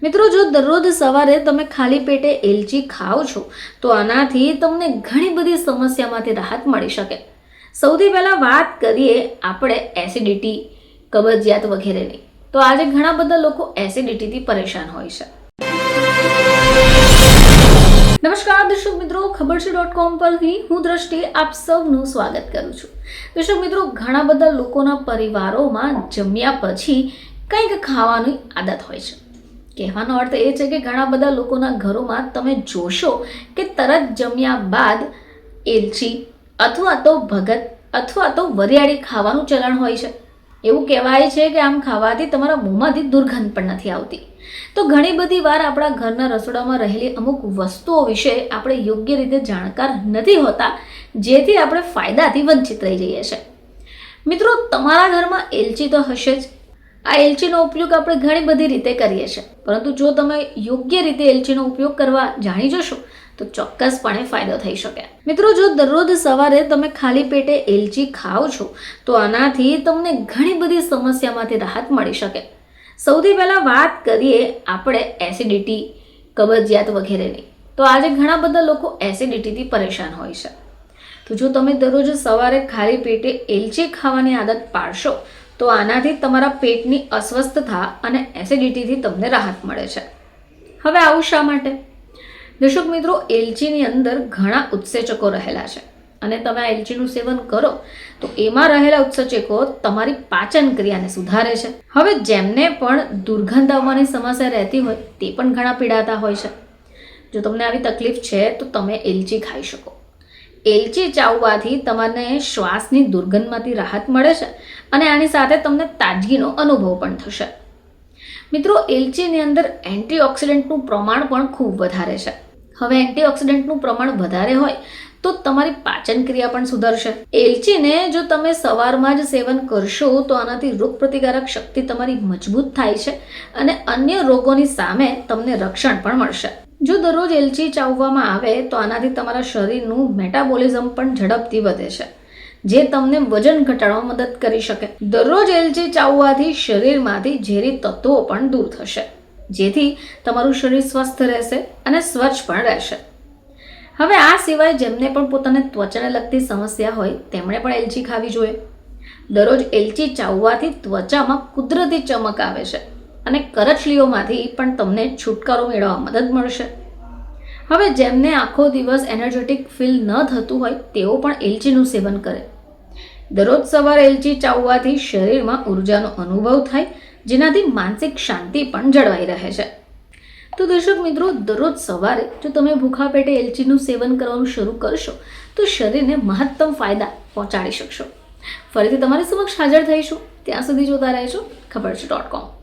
મિત્રો, જો દરરોજ સવારે તમે ખાલી પેટે એલચી ખાઓ છો તો આનાથી તમને ઘણી બધી સમસ્યામાંથી રાહત મળી શકે. સૌથી પહેલાં વાત કરીએ આપણે એસિડિટી, કબજિયાત વગેરેની. તો આજે ઘણા બધા લોકો એસિડિટીથી પરેશાન હોય છે. નમસ્કાર દર્શક મિત્રો, ખબરછે.com પરથી હું દ્રષ્ટિ આપ સૌનું સ્વાગત કરું છું. દર્શક મિત્રો, ઘણા બધા લોકોના પરિવારોમાં જમ્યા પછી કંઈક ખાવાની આદત હોય છે. કહેવાનો અર્થ એ છે કે ઘણા બધા લોકોના ઘરોમાં તમે જોશો કે તરત જમ્યા બાદ એલચી અથવા તો ભગત અથવા તો વરિયાળી ખાવાનું ચલણ હોય છે. એવું કહેવાય છે કે આમ ખાવાથી તમારા મોંમાંથી દુર્ગંધ પણ નથી આવતી. તો ઘણી બધી વાર આપણા ઘરના રસોડામાં રહેલી અમુક વસ્તુઓ વિશે આપણે યોગ્ય રીતે જાણકાર નથી હોતા, જેથી આપણે ફાયદાથી વંચિત રહી જઈએ છીએ. મિત્રો, તમારા ઘરમાં એલચી તો હશે જ. આ એલચીનો ઉપયોગ આપણે ઘણી બધી રીતે કરીએ છીએ, પરંતુ જો તમે યોગ્ય રીતે એલચીનો ઉપયોગ કરવા જાણી જશો તો ચોક્કસપણે ફાયદો થઈ શકે. મિત્રો, જો દરરોજ સવારે તમે ખાલી પેટે એલચી ખાઓ છો તો આનાથી તમને ઘણી બધી સમસ્યામાંથી રાહત મળી શકે. સૌથી પહેલાં વાત કરીએ આપણે એસિડિટી, કબજિયાત વગેરેની. તો આજે ઘણા બધા લોકો એસિડિટીથી પરેશાન હોય છે. તો જો તમે દરરોજ સવારે ખાલી પેટે એલચી ખાવાની આદત પાડશો તો આનાથી તમારા પેટની અસ્વસ્થતા અને એસિડિટીથી તમને રાહત મળે છે. હવે આવું શા માટે? દર્શક મિત્રો, એલચીની અંદર ઘણા ઉત્સેચકો રહેલા છે અને તમે આ એલચીનું સેવન કરો તો એમાં રહેલા ઉત્સેચકો તમારી પાચન ક્રિયાને સુધારે છે. હવે જેમને પણ દુર્ગંધ આવવાની સમસ્યા રહેતી હોય તે પણ ઘણા પીડાતા હોય છે. જો તમને આવી તકલીફ છે તો તમે એલચી ખાઈ શકો. એલચી ચાવવાથી તમને શ્વાસની દુર્ગંધમાંથી રાહત મળે છે અને આની સાથે તમને તાજગીનો અનુભવ પણ થશે. મિત્રો, એલચીની અંદર એન્ટીઓક્સિડન્ટનું પ્રમાણ પણ ખૂબ વધારે છે. હવે એન્ટીઓક્સિડન્ટનું પ્રમાણ વધારે હોય તો તમારી પાચન ક્રિયા પણ સુધરશે. એલચીને જો તમે સવારમાં જ સેવન કરશો તો આનાથી રોગપ્રતિકારક શક્તિ તમારી મજબૂત થાય છે અને અન્ય રોગોની સામે તમને રક્ષણ પણ મળશે. જો દરરોજ એલચી ચાવવામાં આવે તો આનાથી તમારા શરીરનું મેટાબોલિઝમ પણ ઝડપથી વધે છે, જે તમને વજન ઘટાડવામાં મદદ કરી શકે. દરરોજ એલચી ચાવવાથી શરીરમાંથી ઝેરી તત્વો પણ દૂર થશે, જેથી તમારું શરીર સ્વસ્થ રહેશે અને સ્વચ્છ પણ રહેશે. હવે આ સિવાય જેમને પણ પોતાને ત્વચાને લગતી સમસ્યા હોય તેમણે પણ એલચી ખાવી જોઈએ. દરરોજ એલચી ચાવવાથી ત્વચામાં કુદરતી ચમક આવે છે અને કરચલીઓમાંથી પણ તમને છુટકારો મેળવવા મદદ મળશે. હવે જેમને આખો દિવસ એનર્જેટિક ફીલ ન થતું હોય તેઓ પણ એલચીનું સેવન કરે. દરરોજ સવારે એલચી ચાવવાથી શરીરમાં ઉર્જાનો અનુભવ થાય, જેનાથી માનસિક શાંતિ પણ જળવાઈ રહે છે. તો દર્શક મિત્રો, દરરોજ સવારે જો તમે ભૂખા પેટે એલચીનું સેવન કરવાનું શરૂ કરશો તો શરીરને મહત્તમ ફાયદા પહોંચાડી શકશો. ફરીથી તમારી સમક્ષ હાજર થઈશું. ત્યાં સુધી જોતા રહેજો ખબરછે.com.